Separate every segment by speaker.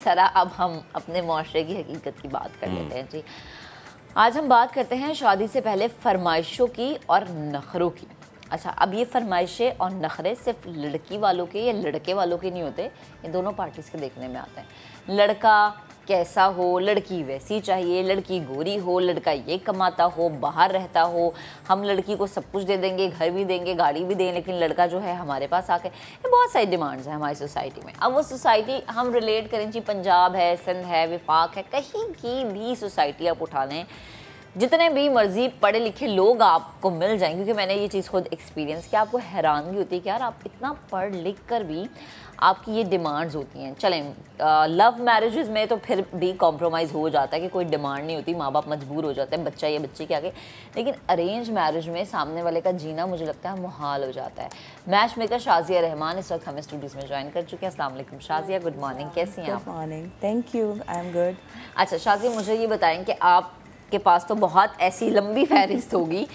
Speaker 1: सरा अब हम अपने मुआशरे की हकीकत की बात कर लेते हैं जी। आज हम बात करते हैं शादी से पहले फरमाइशों की और नखरों की। अच्छा, अब ये फरमाइशें और नखरे सिर्फ लड़की वालों के या लड़के वालों के नहीं होते, ये दोनों पार्टीज़ के देखने में आते हैं। लड़का कैसा हो, लड़की वैसी चाहिए, लड़की गोरी हो, लड़का ये कमाता हो, बाहर रहता हो, हम लड़की को सब कुछ दे देंगे, घर भी देंगे, गाड़ी भी दें, लेकिन लड़का जो है हमारे पास आके, ये बहुत सारी डिमांड्स हैं हमारी सोसाइटी में। अब वो सोसाइटी हम रिलेट करें जी, पंजाब है, सिंध है, विफाक है, कहीं की भी सोसाइटी आप उठा लें, जितने भी मर्जी पढ़े लिखे लोग आपको मिल जाएंगे, क्योंकि मैंने ये चीज़ खुद एक्सपीरियंस किया। आपको हैरानगी होती है कि यार आप इतना पढ़ लिख कर भी आपकी ये डिमांड्स होती हैं। चलें, लव मैरिजेस में तो फिर भी कॉम्प्रोमाइज़ हो जाता है कि कोई डिमांड नहीं होती, माँ बाप मजबूर हो जाते हैं बच्चा या बच्ची के आगे। लेकिन अरेंज मैरिज में सामने वाले का जीना मुझे लगता है मुहाल हो जाता है। मैच मेकर शाजिया रहमान इस वक्त हमें स्टूडियोज में ज्वाइन कर चुके हैं। अस्सलाम वालेकुम शाजिया, गुड मॉर्निंग, कैसी हैं आप?
Speaker 2: Good morning, thank you, I am good.
Speaker 1: अच्छा शाजिया, मुझे ये बताएं कि आपके पास तो बहुत ऐसी लंबी फहरिस्त होगी,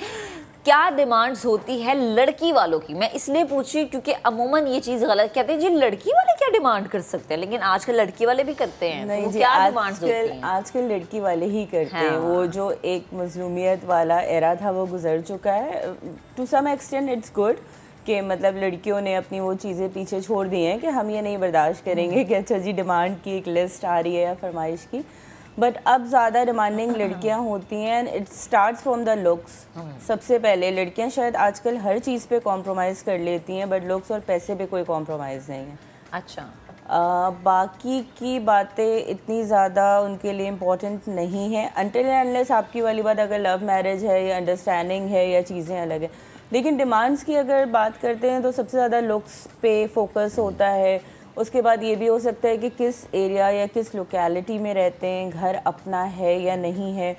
Speaker 1: क्या डिमांड्स होती है लड़की वालों की? मैं इसलिए पूछी क्योंकि अमूमन ये चीज़ गलत कहते हैं जी, लड़की वाले क्या डिमांड कर सकते हैं, लेकिन आजकल लड़की वाले भी करते हैं।
Speaker 2: नहीं
Speaker 1: तो
Speaker 2: जी,
Speaker 1: क्या डिमांड्स होती हैं?
Speaker 2: आजकल लड़की वाले ही करते हैं।
Speaker 1: हाँ।
Speaker 2: वो जो एक मजलूमियत वाला एरा था वो गुजर चुका है। To some extent it's good कि मतलब लड़कियों ने अपनी वो चीज़ें पीछे छोड़ दी हैं कि हम ये नहीं बर्दाश्त करेंगे कि अच्छा जी डिमांड की एक लिस्ट आ रही है या फरमाइश की। बट अब ज़्यादा डिमांडिंग लड़कियां होती हैं। It starts from the looks. सबसे पहले लड़कियां शायद आजकल हर चीज़ पे कॉम्प्रोमाइज़ कर लेती हैं, बट लुक्स और पैसे पे कोई कॉम्प्रोमाइज़ नहीं है।
Speaker 1: अच्छा,
Speaker 2: बाकी की बातें इतनी ज़्यादा उनके लिए इम्पोर्टेंट नहीं है अनटिल एंड अनलेस आपकी वाली बात अगर लव मैरिज है या अंडरस्टैंडिंग है या चीज़ें अलग है। लेकिन डिमांड्स की अगर बात करते हैं तो सबसे ज़्यादा लुक्स पे फोकस होता है। उसके बाद ये भी हो सकता है कि किस एरिया या किस लोकेलिटी में रहते हैं, घर अपना है या नहीं है,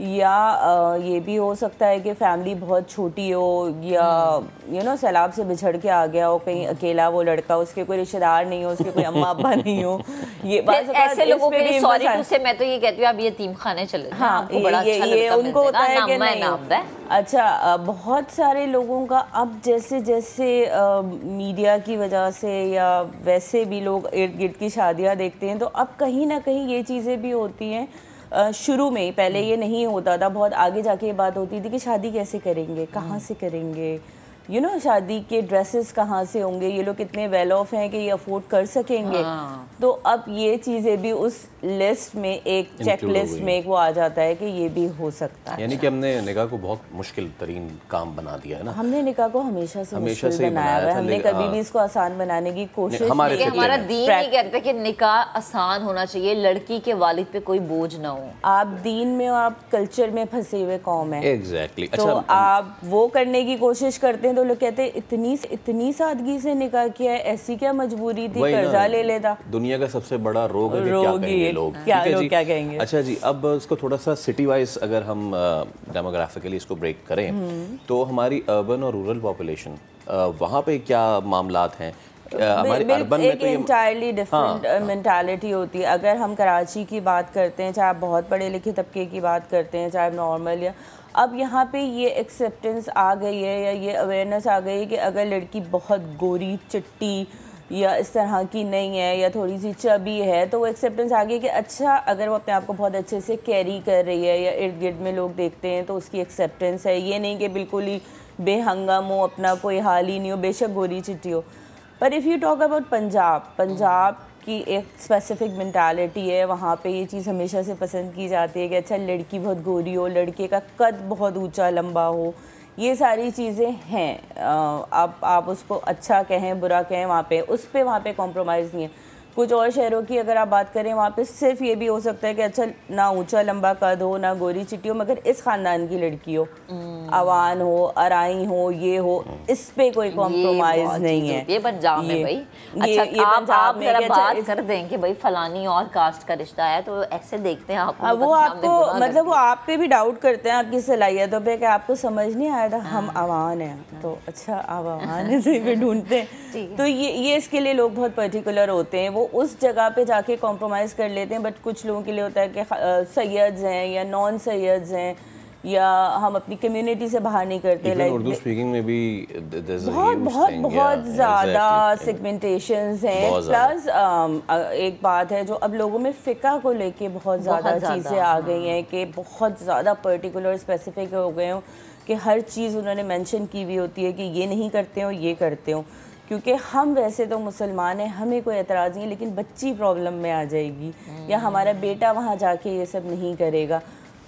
Speaker 2: या ये भी हो सकता है कि फैमिली बहुत छोटी हो या सैलाब से बिछड़ के आ गया हो कहीं अकेला वो लड़का, उसके कोई रिश्तेदार नहीं हो, उसके कोई अम्मा अब्बा नहीं हो। ये बात
Speaker 1: ऐसे लोगों के लिए सॉरी टू से मैं तो ये कहती हूँ आप यतीम खाने चले जाएं,
Speaker 2: हाँ,
Speaker 1: आपको बड़ा अच्छा
Speaker 2: ये उनको होता है कि
Speaker 1: नहीं।
Speaker 2: अच्छा, बहुत सारे लोगों का अब जैसे जैसे मीडिया की वजह से या वैसे भी लोग इर्द गिर्द की शादियाँ देखते हैं, तो अब कहीं ना कहीं ये चीज़ें भी होती हैं। शुरू में ही पहले ये नहीं होता था, बहुत आगे जाके ये बात होती थी कि शादी कैसे करेंगे, कहाँ से करेंगे, शादी के ड्रेसेस कहाँ से होंगे, ये लोग कितने वेल ऑफ हैं कि ये अफोर्ड कर सकेंगे। तो अब ये चीज़ें भी उस लिस्ट में एक चेक लिस्ट में वो आ जाता है कि ये भी हो सकता है।
Speaker 3: यानी कि हमने निकाह को बहुत मुश्किल तरीन काम बना दिया है ना।
Speaker 2: हमने निकाह को हमेशा से मुश्किल बनाया है, हमने कभी भी इसको आसान बनाने की कोशिश नहीं।
Speaker 1: हमारा दीन नहीं कहता कि निकाह आसान होना चाहिए, लड़की के वालिद पे कोई बोझ ना हो।
Speaker 2: आप दीन में और आप कल्चर में फंसे हुए कौम है।
Speaker 3: एग्जैक्टली।
Speaker 2: तो आप वो करने की कोशिश करते हैं तो लोग कहते हैं इतनी सादगी से निकाह किया है, ऐसी क्या मजबूरी थी, कर्जा ले लेता।
Speaker 3: दुनिया का सबसे बड़ा रोग है कि क्या कहेंगे लोग,
Speaker 2: क्या कहेंगे।
Speaker 3: अच्छा जी, अब इसको थोड़ा सा सिटी वाइज अगर हम डेमोग्राफिकली इसको ब्रेक करें तो हमारी अर्बन और रूरल पॉपुलेशन वहाँ पे क्या मामलात हैं? हमारे अर्बन में तो
Speaker 2: इंटायरली डिफरेंट मेंटालिटी होती है। अगर हम कराची की बात करते हैं, चाहे आप बहुत पढ़े लिखे तबके की बात करते हैं, चाहे नॉर्मल, या अब यहाँ पे ये एक्सेप्टेंस आ गई है या ये अवेयरनेस आ गई है कि अगर लड़की बहुत गोरी चिट्टी या इस तरह की नहीं है या थोड़ी सी चबी है, तो वो एक्सेप्टेंस आ गई कि अच्छा अगर वो अपने आप को बहुत अच्छे से कैरी कर रही है या इर्द गिर्द में लोग देखते हैं तो उसकी एक्सेप्टेंस है। ये नहीं कि बिल्कुल ही बेहंगम हो, अपना कोई हाल ही नहीं हो, बेशक गोरी चिट्टी हो। पर if you talk about Punjab की एक स्पेसिफिक मेंटालिटी है, वहाँ पे ये चीज़ हमेशा से पसंद की जाती है कि अच्छा लड़की बहुत गोरी हो, लड़के का कद बहुत ऊंचा लंबा हो, ये सारी चीज़ें हैं। आप उसको अच्छा कहें बुरा कहें, वहाँ पे कॉम्प्रोमाइज़ नहीं है। कुछ और शहरों की अगर आप बात करें, वहाँ पे सिर्फ ये भी हो सकता है कि अच्छा ना ऊंचा लंबा कद हो, ना गोरी चिट्टी हो, मगर इस ख़ानदान की लड़की हो, अवान हो, अराई हो, ये हो, इस पे कोई कॉम्प्रोमाइज़ नहीं है।
Speaker 1: ये पंजाब में भाई, अच्छा ये आप जरा बात कर दें कि भाई फलानी और कास्ट का रिश्ता है तो ऐसे देखते हैं आप,
Speaker 2: वो आपको मतलब वो आप पे भी डाउट करते हैं आपकी सलाहियतों पे कि आपको समझ नहीं आया था हम अवान हैं, तो अच्छा आप अवान से भी ढूंढते हैं। तो ये इसके लिए लोग बहुत पर्टिकुलर होते हैं, वो उस जगह पे जाके कॉम्प्रोमाइज़ कर लेते हैं। बट कुछ लोगों के लिए होता है कि सैयद्स हैं या नॉन सैयद्स हैं या हम अपनी कम्युनिटी से बाहर नहीं करते।
Speaker 3: लाइक उर्दू स्पीकिंग में भी
Speaker 2: बहुत ज़्यादा सेगमेंटेशंस हैं। प्लस एक बात है जो अब लोगों में फ़िका को लेके बहुत ज़्यादा चीज़ें आ गई हैं कि बहुत ज़्यादा पर्टिकुलर स्पेसिफिक हो गए हों कि हर चीज़ उन्होंने मेंशन की हुई होती है कि ये नहीं करते हो ये करते हो। क्योंकि हम वैसे तो मुसलमान हैं, हमें कोई एतराज़ नहीं है, लेकिन बच्ची प्रॉब्लम में आ जाएगी या हमारा बेटा वहाँ जाके ये सब नहीं करेगा।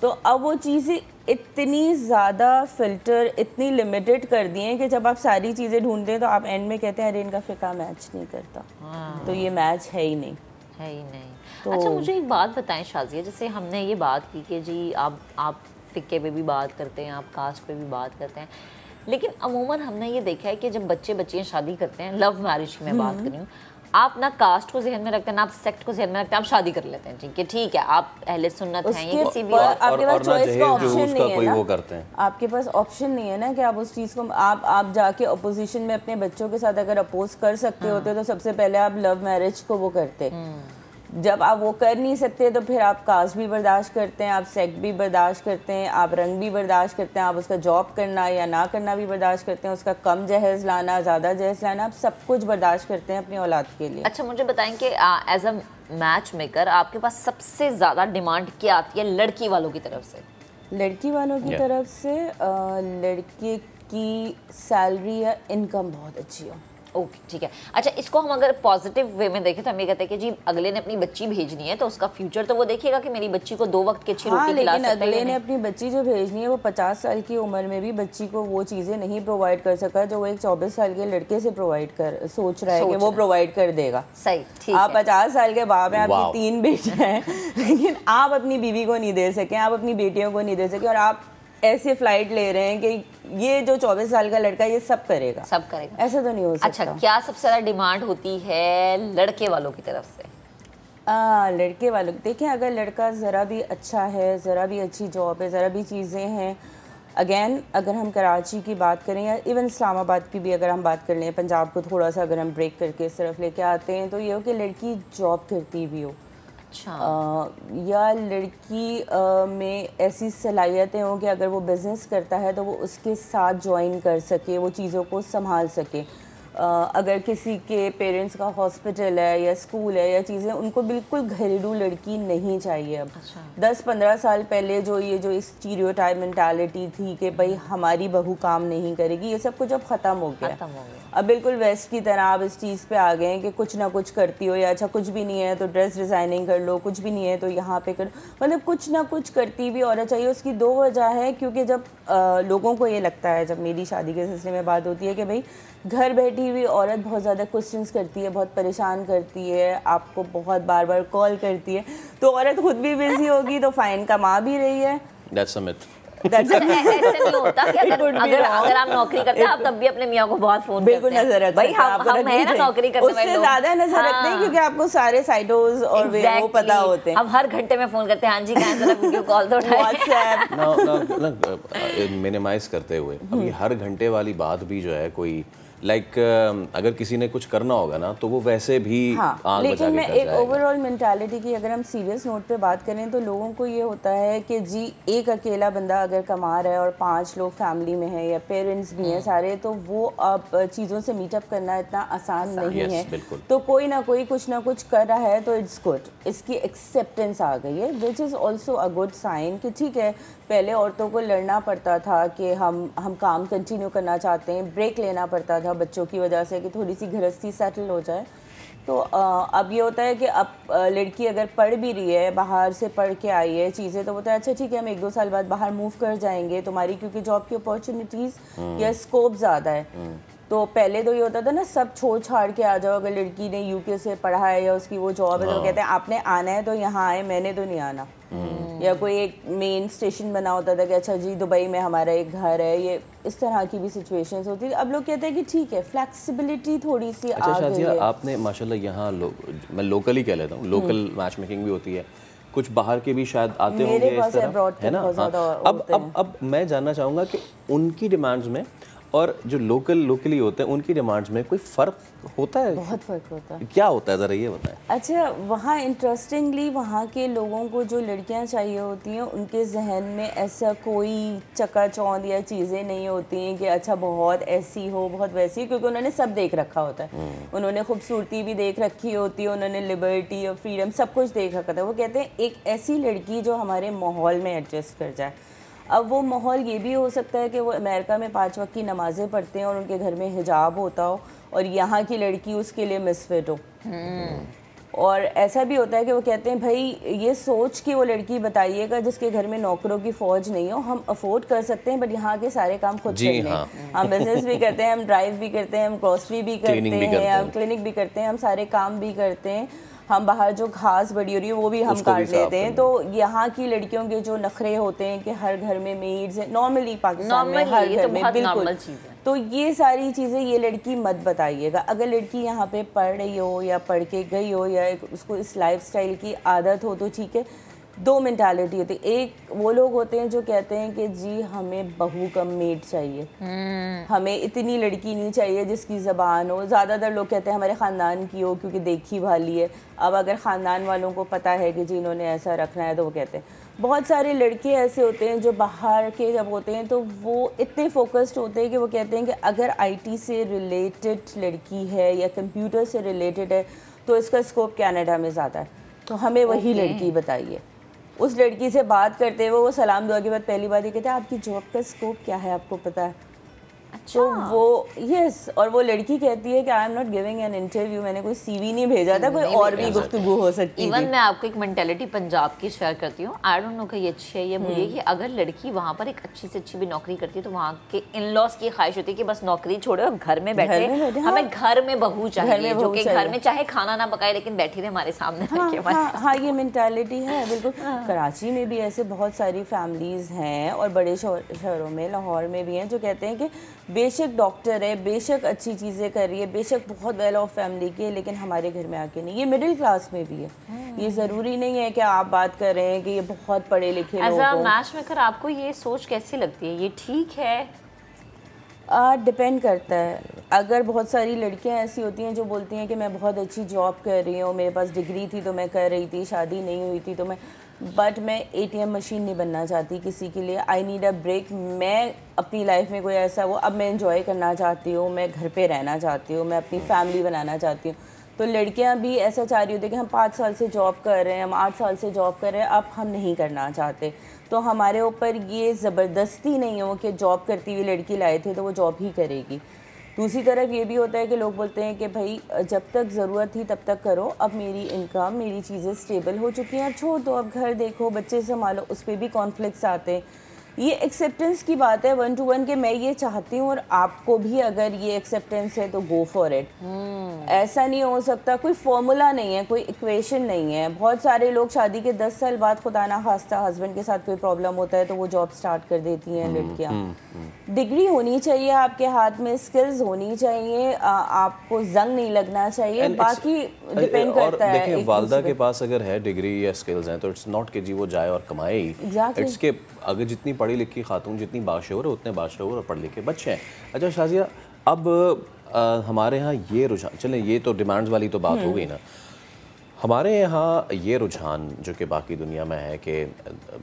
Speaker 2: तो अब वो चीज़ें इतनी ज़्यादा फ़िल्टर, इतनी लिमिटेड कर दी हैं कि जब आप सारी चीज़ें ढूंढते हैं तो आप एंड में कहते हैं अरे इनका फ़िका मैच नहीं करता, तो ये मैच है ही नहीं।
Speaker 1: तो अच्छा मुझे एक बात बताएं शाज़िया, जैसे हमने ये बात की कि जी आप फ़िके पे भी बात करते हैं, आप कास्ट पे भी बात करते हैं, लेकिन अमूमन हमने ये देखा है कि जब बच्चियाँ शादी करते हैं, लव मैरिज की मैं बात कर रही हूँ, आप ना कास्ट को जहन में रखते हैं ना आप सेक्ट को जहन में रखते हैं, आप शादी कर लेते हैं कि ठीक है आप अहले सुन्नत हैं या किसी भी
Speaker 2: आपके पास चॉइस का ऑप्शन नहीं है ना,
Speaker 3: वो करते हैं।
Speaker 2: आपके पास ऑप्शन नहीं है ना कि आप उस चीज़ को आप जाके अपोजिशन में अपने बच्चों के साथ अगर अपोज कर सकते होते तो सबसे पहले आप लव मैरिज को वो करते। जब आप वो कर नहीं सकते तो फिर आप कास्ट भी बर्दाश्त करते हैं, आप सेक्ट भी बर्दाश्त करते हैं, आप रंग भी बर्दाश्त करते हैं, आप उसका जॉब करना या ना करना भी बर्दाश्त करते हैं, उसका कम जहेज़ लाना ज़्यादा जहेज़ लाना, आप सब कुछ बर्दाश्त करते हैं अपनी औलाद के लिए।
Speaker 1: अच्छा मुझे बताएं कि एज अ मैच मेकर आपके पास सबसे ज़्यादा डिमांड क्या आती है लड़की वालों की तरफ से?
Speaker 2: लड़की वालों की तरफ से लड़के की सैलरी या इनकम बहुत अच्छी हो।
Speaker 1: ओके ठीक है। अच्छा इसको हम अगर पॉजिटिव वे में देखें तो हम ये कहते हैं कि जी अगले ने अपनी बच्ची भेजनी है तो उसका फ्यूचर तो वो देखिएगा कि मेरी बच्ची को 2 वक्त की अच्छी रोटी खिला सकते हैं।
Speaker 2: अगले ने अपनी बच्ची जो भेजनी है वो 50 साल की उम्र में भी बच्ची को वो चीज़ें नहीं प्रोवाइड कर सका जो वो एक 24 साल के लड़के से प्रोवाइड कर सोच रहा है कि वो प्रोवाइड कर देगा।
Speaker 1: सही ठीक
Speaker 2: आप 50 साल के बाप हैं, आपकी 3 बेटे हैं, लेकिन आप अपनी बीवी को नहीं दे सके, आप अपनी बेटियों को नहीं दे सके, और आप ऐसे फ्लाइट ले रहे हैं कि ये जो 24 साल का लड़का ये सब करेगा। ऐसा तो नहीं हो सकता।
Speaker 1: अच्छा क्या सबसे ज़्यादा डिमांड होती है लड़के वालों की तरफ से?
Speaker 2: लड़के वालों देखिए, अगर लड़का ज़रा भी अच्छा है, ज़रा भी अच्छी जॉब है, ज़रा भी चीज़ें हैं, अगेन अगर हम कराची की बात करें या इवन इस्लामाबाद की भी अगर हम बात कर लें, पंजाब को थोड़ा सा अगर हम ब्रेक करके इस तरफ लेके आते हैं तो ये हो कि लड़की जॉब करती भी हो।
Speaker 1: अच्छा।
Speaker 2: या लड़की में ऐसी सलाहियतें हों कि अगर वो बिज़नेस करता है तो वो उसके साथ ज्वाइन कर सके, वो चीज़ों को संभाल सके। अगर किसी के पेरेंट्स का हॉस्पिटल है या स्कूल है या चीज़ें, उनको बिल्कुल घरेलू लड़की नहीं चाहिए अब।
Speaker 1: अच्छा।
Speaker 2: 10-15 साल पहले जो स्टीरियोटाइप मेंटालिटी थी कि भाई हमारी बहू काम नहीं करेगी, ये सब कुछ अब ख़त्म हो गया। अब बिल्कुल वेस्ट की तरह आप इस चीज़ पे आ गए हैं कि कुछ ना कुछ करती हो, या अच्छा कुछ भी नहीं है तो ड्रेस डिज़ाइनिंग कर लो, कुछ भी नहीं है तो यहाँ पे कर, मतलब कुछ ना कुछ करती भी औरत चाहिए। उसकी 2 वजह है, क्योंकि जब लोगों को ये लगता है, जब मेरी शादी के सिलसिले में बात होती है कि भाई घर बैठी हुई औरत बहुत ज़्यादा क्वेश्चंस करती है, बहुत परेशान करती है, आपको बहुत बार बार कॉल करती है, तो औरत खुद भी बिजी होगी तो फ़ाइन कमा भी रही है।
Speaker 3: That's a myth.
Speaker 1: ऐसे नहीं होता कि अगर आप नौकरी करते हैं आप तब भी अपने मियाँ को बहुत फोन
Speaker 2: बिल्कुल नजर रखते हैं।
Speaker 1: हम है ना नौकरी करने वाले लोग,
Speaker 2: उससे ज्यादा नजर रखते हैं क्योंकि आपको सारे साइटोज और वो पता होते हैं।
Speaker 1: हम हर घंटे में फोन करते हैं, हाँ जी कहाँ जरा वीडियो कॉल तो उठाएं।
Speaker 3: व्हाट्सएप मिनिमाइज करते हुए अभी हर घंटे वाली बात भी जो है कोई अगर किसी ने कुछ करना होगा ना तो वो वैसे भी आंख बचा के कर जाएगा।
Speaker 2: एक ओवरऑल मेंटालिटी की अगर हम सीरियस नोट पे बात करें तो लोगों को ये होता है कि जी एक अकेला बंदा अगर कमा रहा है और 5 लोग फैमिली में हैं या पेरेंट्स भी हैं सारे, तो वो अब चीज़ों से मीटअप करना इतना आसान नहीं है। तो कोई ना कोई कुछ ना कुछ कर रहा है तो इट्स गुड, इसकी एक्सेप्टेंस आ गई है, which is also a good sign कि ठीक है, पहले औरतों को लड़ना पड़ता था कि हम काम कंटिन्यू करना चाहते हैं, ब्रेक लेना पड़ता था बच्चों की वजह से कि थोड़ी सी गृहस्थी सेटल हो जाए। तो अब ये होता है कि अब लड़की अगर पढ़ भी रही है, बाहर से पढ़ के आई है चीज़ें, तो बोलता है अच्छा ठीक है हम 1-2 साल बाद बाहर मूव कर जाएंगे तुम्हारी, क्योंकि जॉब की अपॉर्चुनिटीज़ या स्कोप ज़्यादा है। तो पहले तो ये होता था ना सब छोड़ छाड़ के आ जाओ, अगर लड़की ने यूके से पढ़ा है या उसकी वो जॉब है तो कहते हैं आपने आना है तो यहाँ आए, मैंने तो नहीं आना। या कोई एक मेन स्टेशन बना होता था कि अच्छा जी दुबई में हमारा एक घर है, ये इस तरह की भी सिचुएशंस होती थी। अब लोग कहते हैं कि ठीक है फ्लेक्सिबिलिटी थोड़ी सी आ गई है।
Speaker 3: आपने माशाल्लाह यहाँ मैं लोकल ही कह लेता हूँ, लोकल मैच मेकिंग भी होती है, कुछ बाहर के भी शायद आते होंगे इस तरह, है ना? अब मैं जानना चाहूँगा कि उनकी डिमांड्स में और जो लोकली होते हैं उनकी डिमांड्स में कोई फ़र्क होता है?
Speaker 2: बहुत फ़र्क होता है।
Speaker 3: क्या होता है ज़रा ये बताएं।
Speaker 2: अच्छा, वहाँ इंटरेस्टिंगली वहाँ के लोगों को जो लड़कियाँ चाहिए होती हैं उनके जहन में ऐसा कोई चकाचौंध या चीज़ें नहीं होती हैं कि अच्छा बहुत ऐसी हो बहुत वैसी, क्योंकि उन्होंने सब देख रखा होता है। उन्होंने खूबसूरती भी देख रखी होती है, उन्होंने लिबर्टी और फ्रीडम सब कुछ देख रखा था। वो कहते हैं एक ऐसी लड़की जो हमारे माहौल में एडजस्ट कर जाए। अब वो माहौल ये भी हो सकता है कि वो अमेरिका में 5 वक्त की नमाज़ें पढ़ते हैं और उनके घर में हिजाब होता हो और यहाँ की लड़की उसके लिए मिसफिट हो। और ऐसा भी होता है कि वो कहते हैं भाई ये सोच के वो लड़की बताइएगा जिसके घर में नौकरों की फ़ौज नहीं हो, हम अफोर्ड कर सकते हैं बट यहाँ के सारे काम खुद कर लें। हम बिजनेस भी करते हैं, हम ड्राइव भी करते हैं, हम ग्रोसरी भी करते हैं, हम क्लिनिक भी करते हैं, हम सारे काम भी करते हैं, हम बाहर जो घास बड़ी हो रही है वो भी हम काट लेते हैं। तो यहाँ की लड़कियों के जो नखरे होते हैं कि हर घर में मेड्स हैं, नॉर्मली पाकिस्तान में हर घर में बिल्कुल, तो ये सारी चीज़ें ये लड़की मत बताइएगा। अगर लड़की यहाँ पे पढ़ रही हो या पढ़ के गई हो या उसको इस लाइफस्टाइल की आदत हो तो ठीक है। दो मेंटालिटी होती है। एक वो लोग होते हैं जो कहते हैं कि जी हमें बहू कम मेड चाहिए, हमें इतनी लड़की नहीं चाहिए जिसकी ज़बान हो। ज़्यादातर लोग कहते हैं हमारे ख़ानदान की हो क्योंकि देखी भाली है। अब अगर ख़ानदान वालों को पता है कि जी इन्होंने ऐसा रखना है तो वो कहते हैं। बहुत सारे लड़के ऐसे होते हैं जो बाहर के जब होते हैं तो वो इतने फोकस्ड होते हैं कि वो कहते हैं कि अगर IT से रिलेटेड लड़की है या कंप्यूटर से रिलेटेड है तो इसका स्कोप कनाडा में ज़्यादा है, तो हमें वही लड़की बताइए। उस लड़की से बात करते हुए वो सलाम दुआ के बाद पहली बात ये कहते हैं आपकी जॉब का स्कोप क्या है, आपको पता है? अच्छा। तो वो यस, और वो लड़की कहती है कि I am not giving an interview, मैंने कोई CV नहीं भेजा था, कोई और भी गुफ्तगू हो सकती है।
Speaker 1: इवन मैं आपको एक मेंटालिटी पंजाब की शेयर करती हूँ, आई डोंट नो कि ये अच्छी है ये बुरी है, कि अगर लड़की वहाँ पर एक अच्छी से अच्छी भी नौकरी करती है तो वहाँ के इन-लॉज की ख्वाहिश होती है कि बस नौकरी छोड़ो और घर में बैठे, हमें घर में बहू चाहिए जो कि घर में चाहे खाना ना पकाए लेकिन बैठी रहे हमारे सामने।
Speaker 2: हाँ, ये मेंटालिटी है बिल्कुल। कराची में भी ऐसे बहुत सारी फैमिलीज़ हैं और बड़े शहरों में, लाहौर में भी हैं, जो कहते हैं कि बेशक डॉक्टर है, बेशक अच्छी चीज़ें कर रही है, बेशक बहुत वेल ऑफ फैमिली की है, लेकिन हमारे घर में आके नहीं। ये मिडिल क्लास में भी है। ये ज़रूरी नहीं है कि आप बात कर रहे हैं कि ये बहुत पढ़े लिखे लोग हैं।
Speaker 1: मैच मेकर आपको ये सोच कैसी लगती है, ये ठीक है?
Speaker 2: डिपेंड करता है। अगर बहुत सारी लड़कियां ऐसी होती हैं जो बोलती हैं कि मैं बहुत अच्छी जॉब कर रही हूँ, मेरे पास डिग्री थी तो मैं कर रही थी, शादी नहीं हुई थी तो मैं ATM मशीन नहीं बनना चाहती किसी के लिए, आई नीड अ ब्रेक, मैं अपनी लाइफ में कोई ऐसा वो अब मैं एंजॉय करना चाहती हूँ, मैं घर पे रहना चाहती हूँ, मैं अपनी फैमिली बनाना चाहती हूँ। तो लड़कियाँ भी ऐसा चाह रही होती है कि हम 5 साल से जॉब कर रहे हैं, हम 8 साल से जॉब कर रहे हैं, अब हम नहीं करना चाहते। तो हमारे ऊपर ये ज़बरदस्ती नहीं हो कि जॉब करती हुई लड़की लाए थे तो वो जॉब ही करेगी। दूसरी तरफ ये भी होता है कि लोग बोलते हैं कि भाई जब तक ज़रूरत थी तब तक करो, अब मेरी इनकम, मेरी चीज़ें स्टेबल हो चुकी हैं, छोड़ दो, अब घर देखो, बच्चे संभालो। उस पर भी कॉन्फ्लिक्ट्स आते हैं। ये एक्सेप्टेंस की बात है 1 to 1 कि मैं ये चाहती हूँ और आपको भी अगर ये एक्सेप्टेंस है तो गो फॉर इट। ऐसा नहीं हो सकता, कोई फॉर्मूला नहीं है, कोई इक्वेशन नहीं है। बहुत सारे लोग शादी के 10 साल बाद खुदा ना खास्ता हस्बैंड के साथ कोई प्रॉब्लम होता है तो वो जॉब स्टार्ट कर देती हैं लड़कियाँ। डिग्री होनी चाहिए आपके हाथ में, स्किल्स होनी चाहिए, आपको जंग नहीं लगना चाहिए, बाकी डिपेंड करता है।
Speaker 3: देखिए वालदा के पास अगर है डिग्री या स्किल्स हैं तो इट्स नॉट कि जी वो जाए और कमाए ही। इट्स के अगर जितनी पढ़ी लिखी खातून जितनी बाशऊर है उतने बाशऊर और पढ़े लिखे बच्चे हैं। अच्छा शाजिया, अब हमारे यहाँ ये रुझान, चलें ये तो डिमांड्स वाली तो बात हो गई ना, हमारे यहाँ ये रुझान जो कि बाकी दुनिया में है कि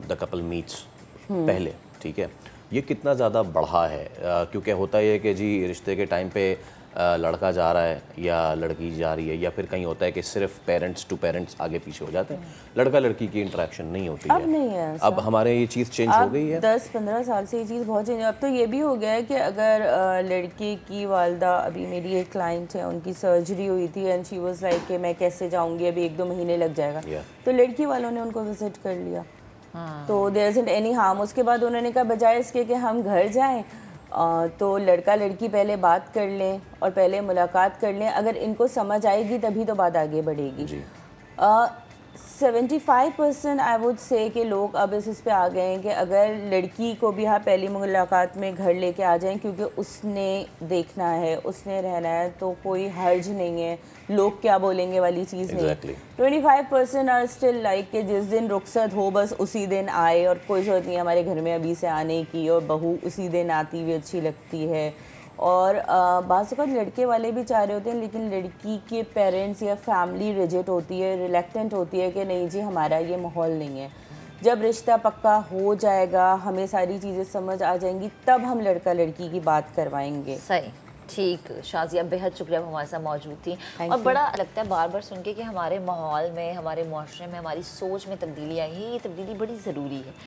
Speaker 3: द कपल मीट्स पहले, ठीक है, ये कितना ज़्यादा बढ़ा है? क्योंकि होता ये है कि जी रिश्ते के टाइम पे लड़का जा रहा है या लड़की जा रही है, या फिर कहीं होता है कि सिर्फ पेरेंट्स टू पेरेंट्स आगे पीछे हो जाते हैं, लड़का लड़की की इंटरेक्शन नहीं होती
Speaker 2: अब नहीं है।
Speaker 3: अब हमारे ये चीज़ चेंज हो गई है।
Speaker 2: 10-15 साल से ये चीज़ बहुत चेंज है। अब तो ये भी हो गया है कि अगर लड़के की वालदा, अभी मेरी एक क्लाइंट है, उनकी सर्जरी हुई थी एंड शी वाज लाइक कि मैं कैसे जाऊँगी, अभी 1-2 महीने लग जाएगा, तो लड़की वालों ने उनको विजिट कर लिया। तो देयर इज़न्ट एनी हार्म। उसके बाद उन्होंने कहा बजाय इसके कि हम घर जाएं तो लड़का लड़की पहले बात कर लें और पहले मुलाकात कर लें, अगर इनको समझ आएगी तभी तो बात आगे बढ़ेगी। 75% आई वुड से कि लोग अब इस पे आ गए हैं कि अगर लड़की को भी हाँ पहली मुलाकात में घर लेके आ जाएं क्योंकि उसने देखना है, उसने रहना है, तो कोई हर्ज नहीं है, लोग क्या बोलेंगे वाली चीज़ नहीं। 25% आर स्टिल लाइक कि जिस दिन रुखसत हो बस उसी दिन आए और कोई ज़रूरत नहीं हमारे घर में अभी से आने की, और बहू उसी दिन आती हुई अच्छी लगती है, और बाज़ वक़्त लड़के वाले भी चाह रहे होते हैं, लेकिन लड़की के पेरेंट्स या फैमिली रिजिड होती है, रिलेक्टेंट होती है कि नहीं जी हमारा ये माहौल नहीं है। जब रिश्ता पक्का हो जाएगा, हमें सारी चीज़ें समझ आ जाएंगी, तब हम लड़का लड़की की बात करवाएंगे।
Speaker 1: सही, ठीक। शाज़िया बेहद शुक्रिया हमारे साथ मौजूद थी। और बड़ा लगता है बार बार सुन के कि हमारे माहौल में, हमारे मुआशरे में, हमारी सोच में तब्दीली आई है। ये तब्दीली बड़ी ज़रूरी है।